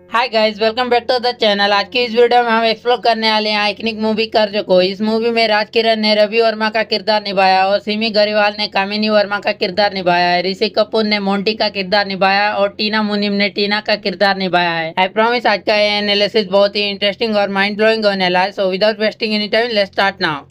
Hi guys, welcome back to the channel. आज की इस वीडियो में हम एक्सप्लोर करने वाले हैं आइकनिक मूवी कर्ज को। इस मूवी में राज किरण ने रवि वर्मा का किरदार निभाया और सिमी गरेवाल ने कामिनी वर्मा का किरदार निभाया है। ऋषि कपूर ने मोंटी का किरदार निभाया और टीना मुनीम ने टीना का किरदार निभाया है। आई प्रॉमिस आज का ये एनालिसिस बहुत ही इंटरेस्टिंग और माइंड ब्लोइंग होने वाला है। So without wasting any time, let's start now.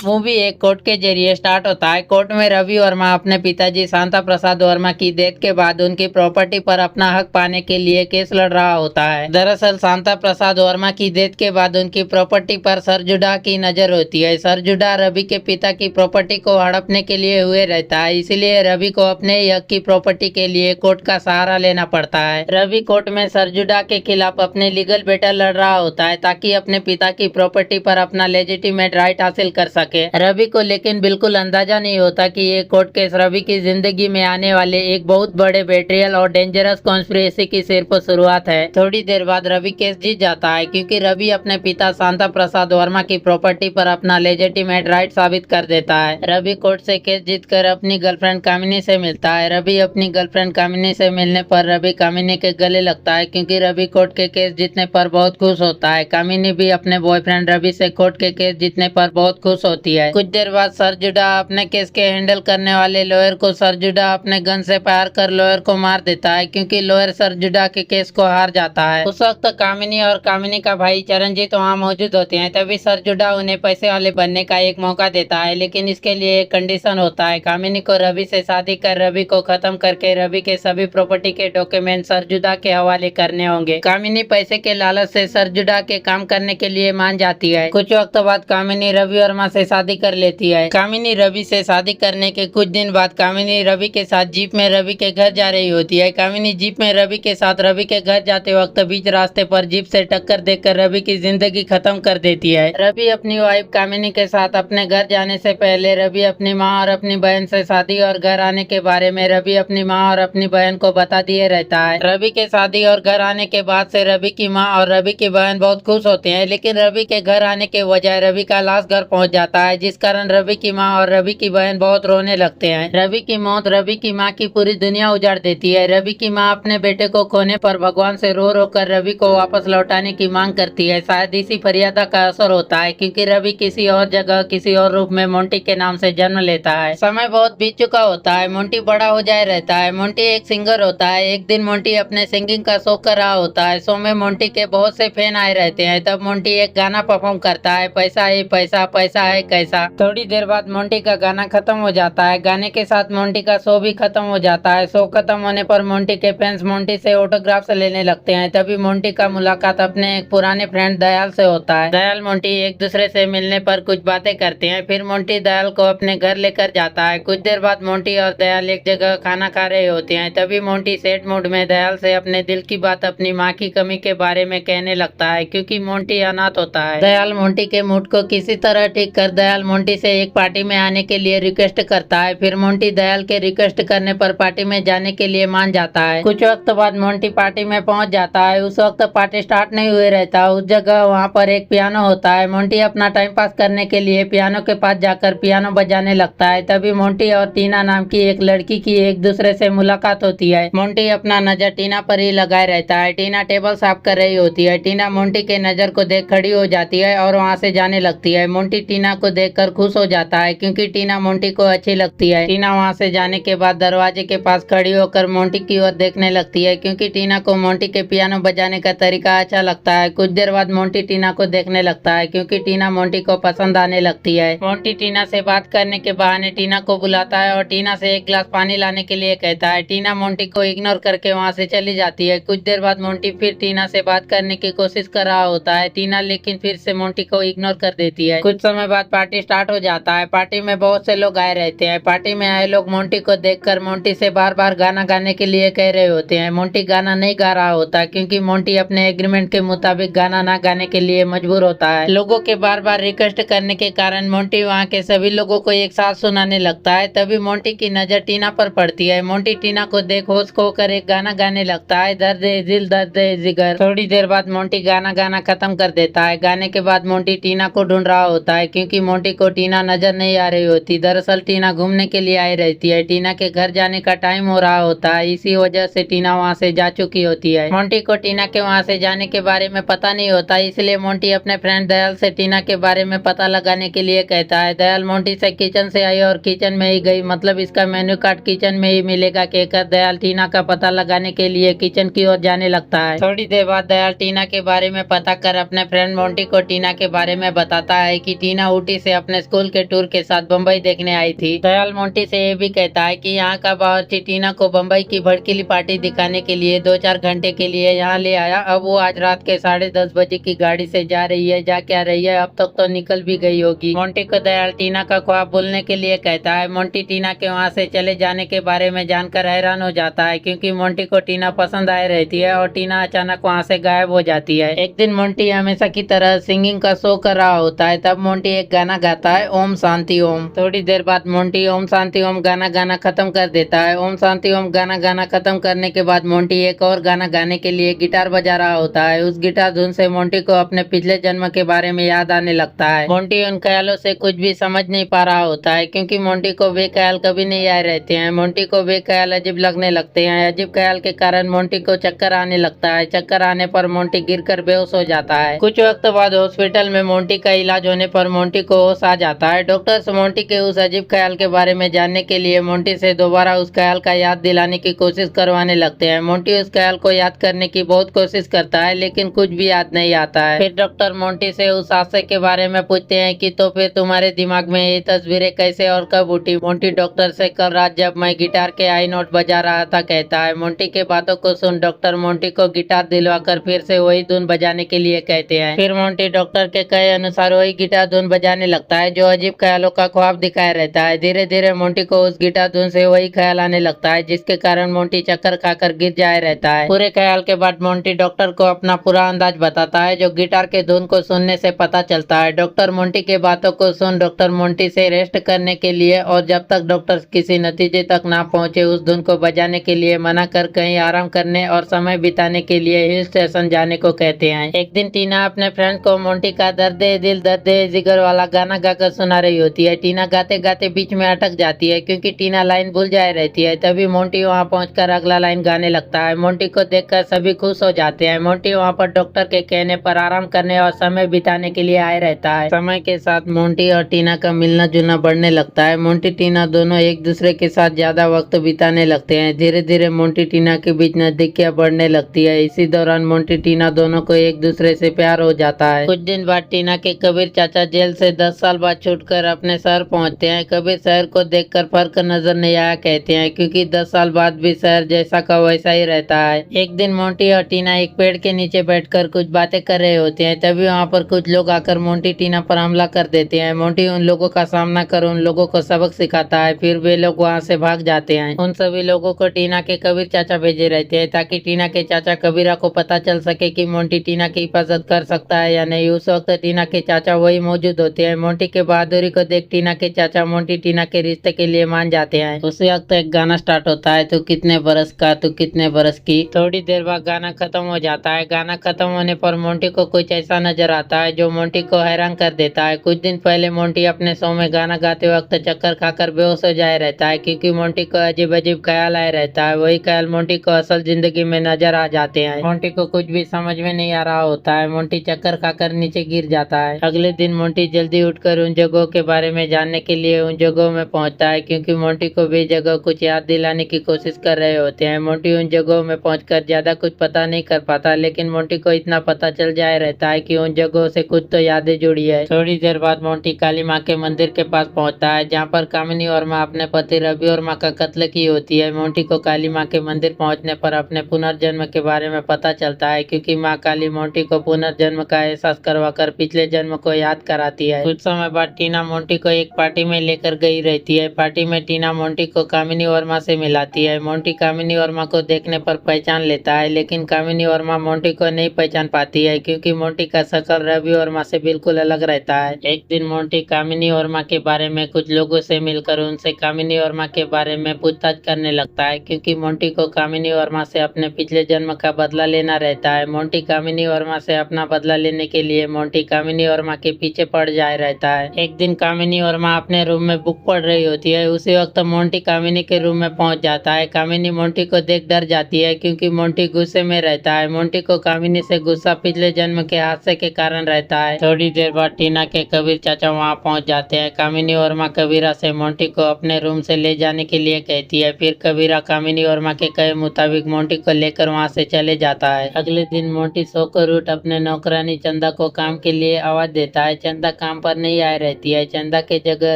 Movie एक कोर्ट के जरिए स्टार्ट होता है। कोर्ट में रवि वर्मा अपने पिताजी शांता प्रसाद वर्मा की डेथ के बाद उनकी प्रॉपर्टी पर अपना हक पाने के लिए केस लड़ रहा होता है। दरअसल शांता प्रसाद वर्मा की डेथ के बाद उनकी प्रॉपर्टी पर सरजुडा की नजर होती है। सरजुडा रवि के पिता की प्रॉपर्टी को हड़पने के लिए हुए रहता है, इसलिए रवि को अपने हक की प्रॉपर्टी के लिए कोर्ट का सहारा लेना पड़ता है। रवि कोर्ट में सरजुडा के खिलाफ अपने लीगल बैटल लड़ रहा होता है ताकि अपने पिता की प्रॉपर्टी पर अपना लेजिटिमेट राइट हासिल कर सके। रवि को लेकिन बिल्कुल अंदाजा नहीं होता कि ये कोर्ट केस रवि की जिंदगी में आने वाले एक बहुत बड़े बेट्रियल और डेंजरस कॉन्स्पिरेसी की सिर्फ शुरुआत है। थोड़ी देर बाद रवि केस जीत जाता है क्योंकि रवि अपने पिता शांता प्रसाद वर्मा की प्रॉपर्टी पर अपना लेजिटिमेट राइट साबित कर देता है। रवि कोर्ट से केस जीतकर अपनी गर्लफ्रेंड कामिनी से मिलता है। रवि अपनी गर्लफ्रेंड कामिनी से मिलने पर रवि कामिनी के गले लगता है क्योंकि रवि कोर्ट के केस जीतने पर बहुत खुश होता है। कामिनी भी अपने बॉयफ्रेंड रवि से कोर्ट के केस जीतने पर बहुत खुश होती है। कुछ देर बाद सरजुडा अपने केस के हैंडल करने वाले लॉयर को सरजुडा अपने गन से फायर कर लॉयर को मार देता है क्योंकि लॉयर सरजुडा के केस को हार जाता है। उस वक्त कामिनी और कामिनी का भाई चरणजीत वहाँ मौजूद होते हैं। तभी सरजुडा उन्हें पैसे वाले बनने का एक मौका देता है, लेकिन इसके लिए एक कंडीशन होता है। कामिनी को रवि से शादी कर रवि को खत्म करके रवि के सभी प्रॉपर्टी के डॉक्यूमेंट सरजुडा के हवाले करने होंगे। कामिनी पैसे के लालच से सरजुडा के काम करने के लिए मान जाती है। कुछ वक्त बाद कामिनी रवि वर्मा से शादी कर लेती है। कामिनी रवि से शादी करने के कुछ दिन बाद कामिनी रवि के साथ जीप में रवि के घर जा रही होती है। कामिनी जीप में रवि के साथ रवि के घर जाते वक्त बीच रास्ते पर जीप से टक्कर देकर रवि की जिंदगी खत्म कर देती है। रवि अपनी वाइफ कामिनी के साथ अपने घर जाने से पहले रवि अपनी माँ और अपनी बहन से शादी और घर आने के बारे में रवि अपनी माँ और अपनी बहन को बता दिए रहता है। रवि के शादी और घर आने के बाद से रवि की माँ और रवि की बहन बहुत खुश होते हैं, लेकिन रवि के घर आने के बजाय रवि का लाश घर पहुंच जाता है, जिस कारण रवि की माँ और रवि की बहन बहुत रोने लगते हैं। रवि की मौत रवि की माँ की पूरी दुनिया उजाड़ देती है। रवि की माँ अपने बेटे को खोने पर भगवान से रो रो कर रवि को वापस लौटाने की मांग करती है। शायद इसी फरियादा का असर होता है क्योंकि रवि किसी और जगह किसी और रूप में मोंटी के नाम से जन्म लेता है। समय बहुत बीत चुका होता है। मोंटी बड़ा हो जाए रहता है। मोंटी एक सिंगर होता है। एक दिन मोंटी अपने सिंगिंग का शो कर रहा होता है। शो में मोंटी के बहुत से फैन आए रहते हैं। तब मोंटी एक गाना परफॉर्म करता है, पैसा है पैसा, पैसा है कैसा। थोड़ी देर बाद मोंटी का गाना खत्म हो जाता है। गाने के साथ मोंटी का शो भी खत्म हो जाता है। शो खत्म होने पर मोंटी के फैंस मोंटी से ऑटोग्राफ्स लेने लगते हैं। तभी मोंटी का मुलाकात अपने एक पुराने फ्रेंड दयाल से होता है। दयाल मोंटी एक दूसरे से मिलने पर कुछ बातें करते हैं। फिर मोंटी दयाल को अपने घर लेकर जाता है। कुछ देर बाद मोंटी और दयाल एक जगह खाना खा रहे होते हैं। तभी मोंटी सैड मूड में दयाल से अपने दिल की बात अपनी माँ की कमी के बारे में कहने लगता है क्योंकि मोंटी अनाथ होता है। दयाल मोंटी के मूड को किसी तरह ठीक कर दयाल मोंटी से एक पार्टी में आने के लिए रिक्वेस्ट करता है। फिर मोंटी दयाल के रिक्वेस्ट करने पर पार्टी में जाने के लिए मान जाता है। कुछ वक्त बाद मोंटी पार्टी में पहुंच जाता है। उस वक्त पार्टी स्टार्ट नहीं हुए रहता। उस जगह वहां पर एक पियानो होता है। मोंटी अपना टाइम पास करने के लिए पियानो के पास जाकर पियानो बजाने लगता है। तभी मोंटी और टीना नाम की एक लड़की की एक दूसरे से मुलाकात होती है। मोंटी अपना नजर टीना पर ही लगाए रहता है। टीना टेबल साफ कर रही होती है। टीना मोंटी के नजर को देख खड़ी हो जाती है और वहां से जाने लगती है। मोंटी टीना को देखकर खुश हो जाता है क्योंकि टीना मोंटी को अच्छी लगती है। टीना वहां से जाने के बाद दरवाजे के पास खड़ी होकर मोंटी की ओर देखने लगती है क्योंकि टीना को मोंटी के पियानो बजाने का तरीका अच्छा लगता है। कुछ देर बाद मोंटी टीना को देखने लगता है क्योंकि टीना मोंटी को पसंद आने लगती है। मोंटी टीना से बात करने के बहाने टीना को बुलाता है और टीना से एक गिलास पानी लाने के लिए कहता है। टीना मोंटी को इग्नोर करके वहां से चली जाती है। कुछ देर बाद मोंटी फिर टीना से बात करने की कोशिश कर रहा होता है। टीना लेकिन फिर से मोंटी को इग्नोर कर देती है। कुछ समय बाद पार्टी स्टार्ट हो जाता है। पार्टी में बहुत से लोग आए रहते हैं। पार्टी में आए लोग मोंटी को देखकर मोंटी से बार बार गाना गाने के लिए कह रहे होते हैं। मोंटी गाना नहीं गा रहा होता क्योंकि मोंटी अपने एग्रीमेंट के मुताबिक गाना ना गाने के लिए मजबूर होता है। लोगों के बार बार रिक्वेस्ट करने के कारण मोंटी वहाँ के सभी लोगों को एक साथ सुनाने लगता है। तभी मोंटी की नजर टीना पर पड़ती है। मोंटी टीना को देख होश खोकर एक गाना गाने लगता है, दर्द ए दिल दर्द ए जिगर। थोड़ी देर बाद मोंटी गाना गाना खत्म कर देता है। गाने के बाद मोंटी टीना को ढूंढ रहा होता है क्योंकि मोंटी को टीना नजर नहीं आ रही होती। दरअसल टीना घूमने के लिए आई रहती है। टीना के घर जाने का टाइम हो रहा होता है, इसी वजह से टीना वहाँ से जा चुकी होती है। मोंटी को टीना के वहाँ से जाने के बारे में पता नहीं होता, इसलिए मोंटी अपने फ्रेंड दयाल से टीना के बारे में पता लगाने के लिए कहता है। दयाल मोंटी से किचन से आई और किचन में ही गई, मतलब इसका मेन्यू कार्ड किचन में ही मिलेगा कहकर दयाल टीना का पता लगाने के लिए किचन की ओर जाने लगता है। थोड़ी देर बाद दयाल टीना के बारे में पता कर अपने फ्रेंड मोंटी को टीना के बारे में बताता है कि टीना ऊटी से अपने स्कूल के टूर के साथ बम्बई देखने आई थी। दयाल मोंटी से ये भी कहता है कि यहाँ का बावर्ची टीना को बम्बई की भड़कीली पार्टी दिखाने के लिए 2-4 घंटे के लिए यहाँ ले आया। अब वो आज रात के 10:30 बजे की गाड़ी से जा रही है। जा क्या रही है, अब तक तो निकल भी गई होगी। मोंटी को दयाल टीना का ख्वाब बोलने के लिए कहता है। मोंटी टीना के वहाँ से चले जाने के बारे में जानकर हैरान हो जाता है, क्योंकि मोंटी को टीना पसंद आए रहती है और टीना अचानक वहाँ से गायब हो जाती है। एक दिन मोंटी हमेशा की तरह सिंगिंग का शो कर रहा होता है, तब मोंटी एक गाना गाता है, ओम शांति ओम। थोड़ी देर बाद मोंटी ओम शांति ओम गाना खत्म कर देता है। ओम शांति ओम गाना खत्म करने के बाद मोंटी एक और गाना गाने के लिए गिटार बजा रहा होता है। उस गिटार धुन से मोंटी को अपने पिछले जन्म के बारे में याद आने लगता है। मोंटी उन ख्यालों से कुछ भी समझ नहीं पा रहा होता है, क्योंकि मोंटी को वे ख्याल कभी नहीं आए रहते हैं। मोंटी को वे ख्याल अजीब लगने लगते हैं। अजीब ख्याल के कारण मोंटी को चक्कर आने लगता है। चक्कर आने पर मोंटी गिरकर बेहोश हो जाता है। कुछ वक्त बाद हॉस्पिटल में मोंटी का इलाज होने पर मोंटी को होश आ जाता है। डॉक्टर्स मोंटी के उस अजीब ख्याल के बारे में जानने के लिए मोंटी से दोबारा उस ख्याल का याद दिलाने की कोशिश करवाने लगते हैं। मोंटी उस ख्याल को याद करने की बहुत कोशिश करता है, लेकिन कुछ भी याद नहीं आता है। फिर डॉक्टर मोंटी से उस हादसे के बारे में पूछते हैं कि तो फिर तुम्हारे दिमाग में ये तस्वीरें कैसे और कब उठी। मोंटी डॉक्टर से कल रात जब मैं गिटार के आई नोट बजा रहा था कहता है। मोंटी के बातों को सुन डॉक्टर मोंटी को गिटार दिलवाकर फिर से वही धुन बजाने के लिए कहते हैं। फिर मोंटी डॉक्टर के कहे अनुसार वही गिटार धुन बजाने लगता है जो अजीब ख्यालों का ख्वाब दिखाया रहता है। धीरे धीरे मोंटी को उस गिटार धुन से वही ख्याल आने लगता है, जिसके कारण मोंटी चक्कर खाकर गिर जाए रहता है। पूरे ख्याल के बाद मोंटी डॉक्टर को अपना पूरा अंदाज बताता है, जो गिटार के धुन को सुनने से पता चलता है। डॉक्टर मोंटी के बातों को सुन डॉक्टर मोंटी से रेस्ट करने के लिए और जब तक डॉक्टर किसी नतीजे तक ना पहुंचे उस धुन को बजाने के लिए मना कर कहीं आराम करने और समय बिताने के लिए हिल स्टेशन जाने को कहते हैं। एक दिन टीना अपने फ्रेंड को मोंटी का दर्द दिल दर्द जिगर वाला गाना गाकर सुना रही होती है। टीना गाते गाते बीच में अटक जाती है, क्योंकि टीना लाइन भूल जाए रहती है। तभी मोंटी वहां पहुंचकर अगला लाइन गाने लगता है। मोंटी को देखकर सभी खुश हो जाते हैं। मोंटी वहां पर डॉक्टर के कहने पर आराम करने और समय बिताने के लिए आए रहता है। समय के साथ मोंटी और टीना का मिलना जुलना बढ़ने लगता है। मोंटी टीना दोनों एक दूसरे के साथ ज्यादा वक्त बिताने लगते हैं। धीरे धीरे मोंटी टीना के बीच नजदीकियां बढ़ने लगती है। इसी दौरान मोंटी टीना दोनों को एक दूसरे से प्यार हो जाता है। कुछ दिन बाद टीना के कबीर चाचा जेल से 10 साल बाद छूटकर अपने शहर पहुंचते हैं। कबीर शहर को देखकर फर्क नजर नहीं आया कहते हैं, क्योंकि 10 साल बाद भी शहर जैसा का वैसा ही रहता है। एक दिन मोंटी और टीना एक पेड़ के नीचे बैठकर कुछ बातें कर रहे होते हैं। तभी वहाँ पर कुछ लोग आकर मोंटी टीना पर हमला कर देते हैं। मोंटी उन लोगों का सामना कर उन लोगों को सबक सिखाता है। फिर वे लोग वहाँ से भाग जाते हैं। उन सभी लोगों को टीना के कबीर चाचा भेजे रहते हैं, ताकि टीना के चाचा कबीरा को पता चल सके कि मोंटी टीना की हिफाजत कर सकता है या नहीं। उस वक्त टीना के चाचा वही मौजूद होते हैं। मोंटी के बहादुरी को देख टीना के चाचा मोंटी टीना के रिश्ते के लिए मान जाते हैं। उसी वक्त एक गाना स्टार्ट होता है, तू कितने बरस का तू कितने बरस की। थोड़ी देर बाद गाना खत्म हो जाता है। गाना खत्म होने पर मोंटी को कुछ ऐसा नजर आता है जो मोंटी को हैरान कर देता है। कुछ दिन पहले मोंटी अपने शो में गाना गाते वक्त चक्कर खाकर बेहोश हो जाए रहता है, क्योंकि मोंटी को अजीब अजीब ख्याल आए रहता है। वही ख्याल मोंटी को असल जिंदगी में नजर आ जाते हैं। मोंटी को कुछ भी समझ में नहीं आ रहा होता है। मोंटी चक्कर खाकर नीचे गिर जाता है। अगले दिन मोंटी जल्दी उठकर उन जगहों के बारे में जानने के लिए उन जगहों में पहुंचता है, क्योंकि मोंटी को वे जगह कुछ याद दिलाने की कोशिश कर रहे होते हैं। मोंटी उन जगहों में पहुंचकर ज्यादा कुछ पता नहीं कर पाता, लेकिन मोंटी को इतना पता चल जाए रहता है कि उन जगहों से कुछ तो यादें जुड़ी है। थोड़ी देर बाद मोंटी काली माँ के मंदिर के पास पहुंचता है, जहाँ पर कामिनी वर्मा अपने पति रवि वर्मा का कत्ल की होती है। मोंटी को काली माँ के मंदिर पहुंचने पर अपने पुनर्जन्म के बारे में पता चलता है, क्योंकि माँ काली मोंटी को पुनर्जन्म का एहसास करवाकर पिछले जन्म को याद कराती है। कुछ समय बाद टीना मोंटी को एक पार्टी में लेकर गई रहती है। पार्टी में टीना मोंटी को कामिनी वर्मा से मिलाती है। मोंटी कामिनी वर्मा को देखने पर पहचान लेता है, लेकिन कामिनी वर्मा मोंटी को नहीं पहचान पाती है, क्योंकि मोंटी का शक्ल रवि वर्मा से बिल्कुल अलग रहता है। एक दिन मोंटी कामिनी वर्मा के बारे में कुछ लोगों से मिलकर उनसे कामिनी वर्मा के बारे में पूछताछ करने लगता है, क्योंकि मोंटी को कामिनी वर्मा से अपने पिछले जन्म का बदला लेना रहता है। मोंटी कामिनी वर्मा से अपना बदला लेने के लिए मोंटी कामिनी वर्मा के पीछे पड़ जाए आए रहता है। एक दिन कामिनी वर्मा अपने रूम में बुक पढ़ रही होती है। उसी वक्त मोंटी कामिनी के रूम में पहुंच जाता है। कामिनी मोंटी को देख डर जाती है क्योंकि मोंटी गुस्से में रहता है। मोंटी को कामिनी से गुस्सा पिछले जन्म के हादसे के कारण रहता है। थोड़ी देर बाद टीना के कबीर चाचा वहां पहुंच जाते हैं। कामिनी वर्मा कबीरा से मोंटी को अपने रूम से ले जाने के लिए कहती है। फिर कबीरा कामिनी वर्मा के कहे मुताबिक मोंटी को लेकर वहां से चले जाता है। अगले दिन मोंटी सोकर उठ अपने नौकरानी चंदा को काम के लिए आवाज देता है। चंदा काम पर नहीं आए रहती है। चंदा के जगह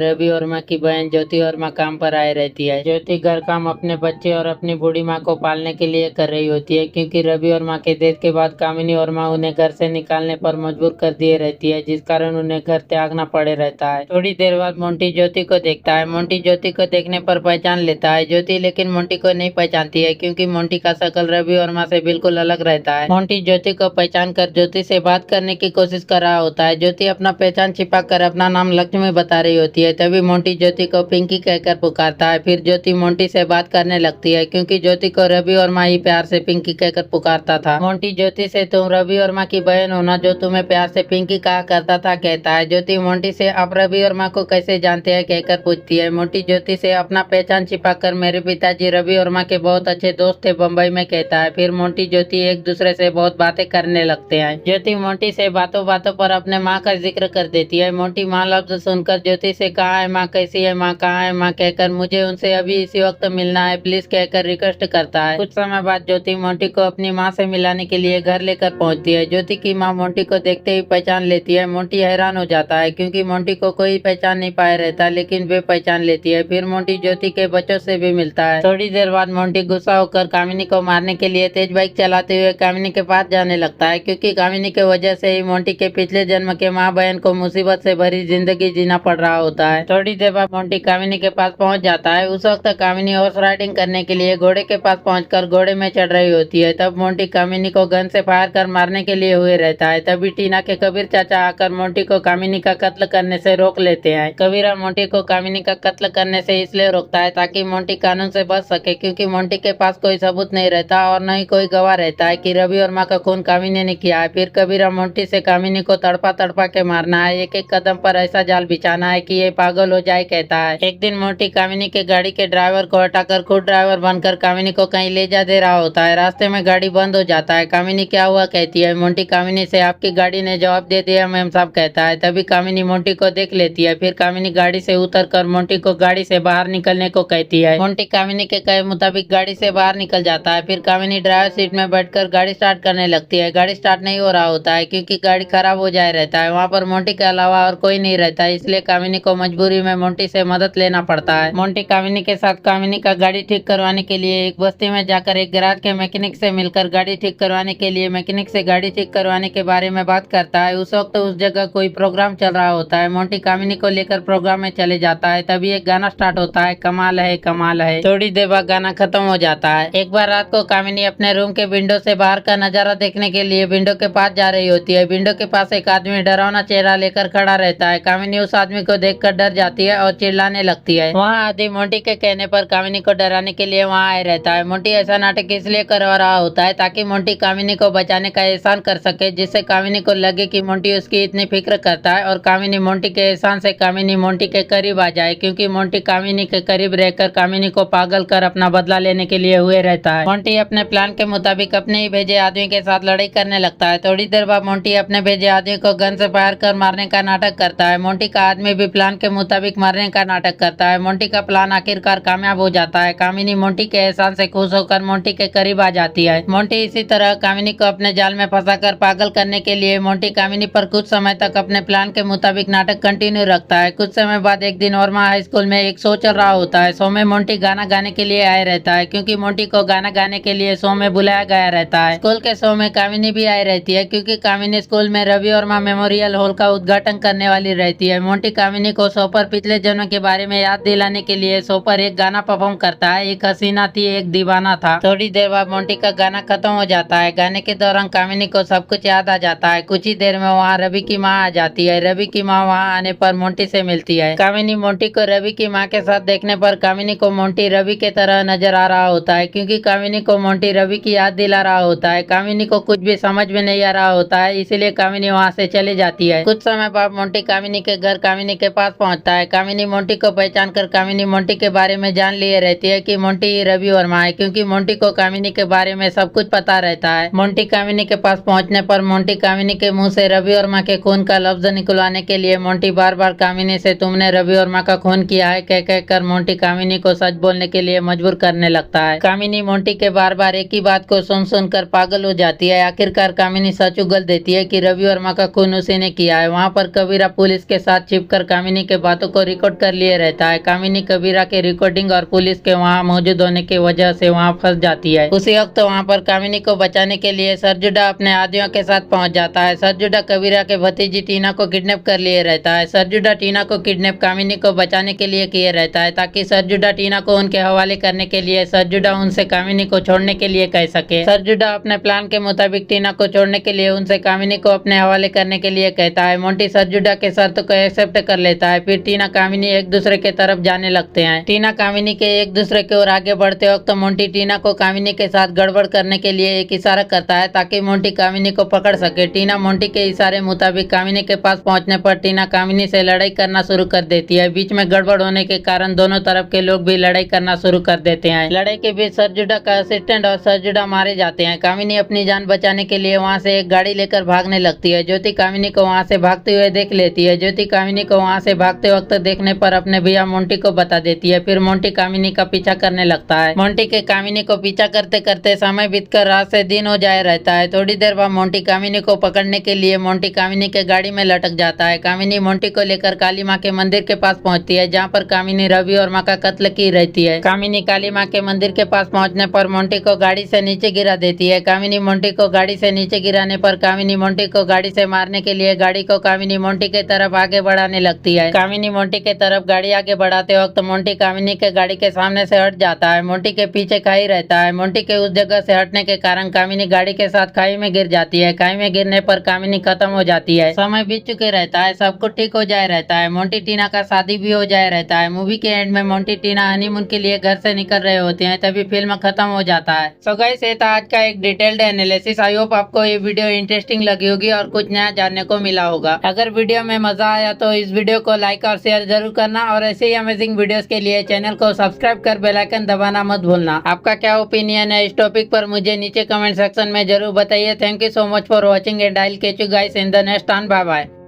रवि वर्मा की बहन ज्योति वर्मा काम पर आए रहती है। ज्योति घर काम अपने बच्चे और अपनी बूढ़ी माँ को पालने के लिए कर रही होती है क्योंकि रवि वर्मा के डेथ के बाद कामिनी वर्मा उन्हें घर से निकालने पर मजबूर कर दिए रहती है, जिस कारण उन्हें घर त्यागना पड़े रहता है। थोड़ी देर बाद मोंटी ज्योति को देखता है। मोंटी ज्योति को देखने पर पहचान लेता है। ज्योति लेकिन मोंटी को नहीं पहचानती है क्योंकि मोंटी का शक्ल रवि वर्मा से बिल्कुल अलग रहता है। मोंटी ज्योति को पहचान कर ज्योति से बात करने की कोशिश कर रहा होता है। ज्योति अपना पहचान छिपा कर अपना नाम लक्ष्मी बता रही होती है। तभी मोंटी ज्योति को पिंकी कहकर पुकारता है। फिर ज्योति मोंटी से बात करने लगती है क्योंकि ज्योति को रवि वर्मा ही प्यार से पिंकी कहकर पुकारता था। मोंटी ज्योति से तुम रवि वर्मा की बहन हो ना, जो तुम्हें प्यार से पिंकी कहा करता था, कहता है। ज्योति मोंटी से आप रवि वर्मा को कैसे जानते हैं कहकर पूछती है। मोंटी ज्योति से अपना पहचान छिपाकर मेरे पिताजी रवि वर्मा के बहुत अच्छे दोस्त थे बम्बई में, कहता है। फिर मोंटी ज्योति एक दूसरे से बहुत बातें करने लगते हैं। ज्योति मोंटी से बातों बातों पर अपने माँ का जिक्र कर देती है। मोंटी माँ लफ्ज सुनकर ज्योति से कहाँ है माँ, कैसी है माँ, कहाँ है माँ कहकर मुझे उनसे अभी इसी वक्त मिलना है प्लीज कहकर रिक्वेस्ट करता है। कुछ समय बाद ज्योति मोंटी को अपनी माँ से मिलाने के लिए घर लेकर पहुँचती है। ज्योति की माँ मोंटी को देखते ही पहचान लेती है। मोंटी हैरान हो जाता है क्योंकि मोंटी को कोई पहचान नहीं पाया रहता, लेकिन वे पहचान लेती है। फिर मोंटी ज्योति के बच्चों से भी मिलता है। थोड़ी देर बाद मोंटी गुस्सा होकर कामिनी को मारने के लिए तेज बाइक चलाते हुए कामिनी के पास जाने लगता है क्योंकि कामिनी के वजह से ही मोंटी के पिछले जन्म के माँ बहन को मुसीबत से भरी जिंदगी जीना पड़ रहा होता है। थोड़ी देर बाद मोंटी कामिनी के पास पहुंच जाता है। उस वक्त कामिनी हॉर्स राइडिंग करने के लिए घोड़े के पास पहुंचकर घोड़े में चढ़ रही होती है। तब मोंटी कामिनी को गन से फायर कर मारने के लिए हुए रहता है। तभी टीना के कबीर चाचा आकर मोंटी को कामिनी का कत्ल करने से रोक लेते हैं। कबीरा मोंटी को कामिनी का कत्ल करने से इसलिए रोकता है ताकि मोंटी कानून से बच सके, क्योंकि मोंटी के पास कोई सबूत नहीं रहता और न ही कोई गवाह रहता है कि रवि वर्मा का खून कामिनी ने किया है। फिर कबीरा मोंटी से कामिनी को तड़पा तड़पा के मारना है, एक एक कदम पर ऐसा जाल बिछाना है कि ये पागल हो जाए, कहता है। एक दिन मोंटी कामिनी के गाड़ी के ड्राइवर को हटाकर खुद ड्राइवर बनकर कामिनी को कहीं ले जा दे रहा होता है। रास्ते में गाड़ी बंद हो जाता है। कामिनी क्या हुआ कहती है। मोंटी कामिनी से आपकी गाड़ी ने जवाब दे दिया मैम साहब, कहता है। तभी कामिनी मोंटी को देख लेती है। फिर कामिनी गाड़ी से उतर कर मोंटी को गाड़ी से बाहर निकलने को कहती है। मोंटी कामिनी के कहे मुताबिक गाड़ी से बाहर निकल जाता है। फिर कामिनी ड्राइवर सीट में बैठकर गाड़ी स्टार्ट करने लगती है। गाड़ी स्टार्ट नहीं हो रहा होता है क्योंकि गाड़ी खराब हो जाए रहता है। वहाँ पर मोंटी के अलावा और कोई नहीं रहता है, इसलिए कामिनी को मजबूरी में मोंटी से मदद लेना पड़ता है। मोंटी कामिनी के साथ कामिनी का गाड़ी ठीक करवाने के लिए एक बस्ती में जाकर एक गैराज के मैकेनिक से मिलकर गाड़ी ठीक करवाने के लिए मैकेनिक से गाड़ी ठीक करवाने के बारे में बात करता है। उस वक्त उस जगह कोई प्रोग्राम चल रहा होता है। मोंटी कामिनी को लेकर प्रोग्राम में चले जाता है। तभी एक गाना स्टार्ट होता है, कमाल है कमाल है। थोड़ी देर बाद गाना खत्म हो जाता है। एक बार रात को कामिनी अपने रूम के विंडो से बाहर का नजारा देखने के लिए विंडो के पास जा रही होती है। विंडो के पास एक आदमी डरावना चेहरा लेकर खड़ा रहता है। कामिनी उस आदमी को देखकर डर जाती है और चिल्लाने लगती है। वहाँ आदमी मोंटी के कहने पर कामिनी को डराने के लिए वहाँ आए रहता है। मोंटी ऐसा नाटक इसलिए करवा रहा होता है ताकि मोंटी कामिनी को बचाने का एहसान कर सके, जिससे कामिनी को लगे कि मोंटी उसकी इतनी फिक्र करता है और कामिनी मोंटी के एहसान से कामिनी मोंटी के करीब आ जाए, क्योंकि मोंटी कामिनी के करीब रहकर कामिनी को पागल कर अपना बदला लेने के लिए हुए रहता है। मोंटी अपने प्लान के मुताबिक अपने ही भेजे आदमी के साथ लड़ाई करने लगता है। थोड़ी देर बाद मोंटी अपने भेजे आदमी को गन से फायर कर मारने का नाटक करता है। मोंटी का आदमी भी प्लान के मुताबिक मारने का नाटक करता है। मोंटी का प्लान आखिरकार कामयाब हो जाता है। कामिनी मोंटी के एहसान से खुश होकर मोंटी के करीब आ जाती है। मोंटी इसी तरह कामिनी को अपने जाल में फंसाकर पागल करने के लिए मोंटी कामिनी पर कुछ समय तक अपने प्लान के मुताबिक नाटक कंटिन्यू रखता है। कुछ समय बाद एक दिन वर्मा हाई स्कूल में एक शो चल रहा होता है। शो में मोंटी गाना गाने के लिए आए रहता है, क्योंकि मोंटी को गाना गाने के लिए शो में बुलाया गया रहता है। स्कूल के शो में कामिनी भी आई रहती है, क्योंकि कामिनी स्कूल में रवि वर्मा मेमोरियल हॉल का उद्घाटन करने वाली रहती है। मोंटी कामिनी को शो पर पिछले जन्म के बारे में याद दिलाने के लिए शो पर एक गाना परफॉर्म करता है, एक हसीना थी एक दीवाना था। थोड़ी देर बाद मोंटी का गाना खत्म हो जाता है। गाने के दौरान कामिनी को सब कुछ याद आ जाता है। कुछ ही देर में वहाँ रवि की माँ आ जाती है। रवि की माँ वहाँ आने पर मोंटी से मिलती है। कामिनी मोंटी को रवि की माँ के साथ देखने पर कामिनी को मोंटी रवि के तरह नजर आ रहा होता है, क्योंकि कामिनी को मोंटी रवि की याद दिला रहा होता है। कामिनी को कुछ भी समझ में नहीं आ रहा होता है, इसीलिए कामिनी वहाँ से चली जाती है। कुछ समय बाप मोंटी कामिनी के घर कामिनी के पास पहुंचता है। कामिनी मोंटी को पहचान कर कामिनी मोंटी के बारे में जान लिए रहती है कि मोंटी रवि वर्मा है, क्योंकि मोंटी को कामिनी के बारे में सब कुछ पता रहता है। मोंटी कामिनी के पास पहुंचने पर मोंटी कामिनी के मुंह से रवि वर्मा के खून का लफ्ज निकलवाने के लिए मोंटी बार बार कामिनी से तुमने रवि वर्मा का खून किया है कह कर मोंटी कामिनी को सच बोलने के लिए मजबूर करने लगता है। कामिनी मोंटी के बार बार एक ही बात को सुन सुनकर पागल हो जाती है। आखिरकार कामिनी सच उगल देती है कि रवि वर्मा का खून उसी ने किया है। वहाँ पर कबीरा पुलिस के साथ छिपकर कामिनी के बातों को रिकॉर्ड कर लिए रहता है। कामिनी कबीरा के रिकॉर्डिंग और पुलिस के वहाँ मौजूद होने की वजह से वहाँ फंस जाती है। उसी वक्त वहाँ पर कामिनी को बचाने के लिए सरजुडा अपने आदियों के साथ पहुँच जाता है। सरजुडा कबीरा के भतीजी टीना को किडनैप कर लिए रहता है। सरजुडा टीना को किडनैप कामिनी को बचाने के लिए किए रहता है ताकि सरजुडा टीना को उनके हवाले करने के लिए सरजुडा उनसे कामिनी को छोड़ने के लिए कह सके। सरजुडा अपने प्लान के मुताबिक टीना को छोड़ने के लिए उनसे कामिनी को अपने हवाले करने के लिए कहता है। मोंटी सरजुडा के शर्त को एक्सेप्ट कर लेता है। फिर टीना कामिनी एक दूसरे के तरफ जाने लगते हैं। टीना कामिनी के एक दूसरे की ओर आगे बढ़ते वक्त मोंटी टीना को कामिनी के साथ गड़बड़ करने के लिए एक इशारा करता है ताकि मोंटी कामिनी को पकड़ सके। टीना मोंटी के इशारे मुताबिक कामिनी के पास पहुंचने पर टीना कामिनी से लड़ाई करना शुरू कर देती है। बीच में गड़बड़ होने के कारण दोनों तरफ के लोग भी लड़ाई करना शुरू कर देते हैं। लड़ाई के बीच सरजुडा का असिस्टेंट और सरजुडा मारे जाते हैं। कामिनी अपनी जान बचाने के लिए वहाँ से एक गाड़ी लेकर भागने लगती है। ज्योति कामिनी को वहाँ से भागते हुए देख लेती है। ज्योति कामिनी को वहाँ से भागते वक्त देखने पर अपने भैया मोंटी को बता देती है। फिर मोंटी कामिनी का पीछा करने लगता है। मोंटी के कामिनी को पीछा करते करते समय बीतकर रात से दिन हो जाए रहता है। थोड़ी देर बाद मोंटी कामिनी को पकड़ने के लिए मोंटी कामिनी के गाड़ी में लटक जाता है। कामिनी मोंटी को लेकर काली माँ के मंदिर के पास पहुँचती है, जहाँ पर कामिनी रवि वर्मा का कत्ल की रहती है। कामिनी काली माँ के मंदिर के पास पहुँचने पर मोंटी को गाड़ी से नीचे गिरा देती है। कामिनी मोंटी को गाड़ी से नीचे गिराने पर कामिनी मोंटी को गाड़ी से मारने के लिए गाड़ी को कामिनी मोंटी के तरफ आगे बढ़ाने लगती है। कामिनी मोंटी के तरफ गाड़ी आगे बढ़ाते वक्त मोंटी कामिनी के गाड़ी के सामने से हट जाता है। मोंटी के पीछे खाई रहता है। मोंटी के उस जगह से हटने के कारण कामिनी गाड़ी के साथ खाई में गिर जाती है। खाई में गिरने पर कामिनी खत्म हो जाती है। समय बीत चुके रहता है, सब कुछ ठीक हो जाए रहता है। मोंटी टीना का शादी भी हो जाए रहता है। मूवी के एंड में मोंटी टीना हनीमून के लिए घर से निकल रहे होते हैं, तभी फिल्म खत्म हो जाता है। सो गाइस, ये था आज का एक डिटेल्ड एनालिसिस। आई होप आपको ये वीडियो इंटरेस्टिंग लगी होगी और कुछ नया जानने को मिला होगा। अगर वीडियो में मजा आया तो इस वीडियो को लाइक और शेयर जरूर करना और ऐसे ही अमेजिंग वीडियोस के लिए चैनल को सब्सक्राइब कर बेल आइकन दबाना मत भूलना। आपका क्या ओपिनियन है इस टॉपिक पर मुझे नीचे कमेंट सेक्शन में जरूर बताइए। Thank you so much for watching and I will catch you guys in the next one. Bye bye.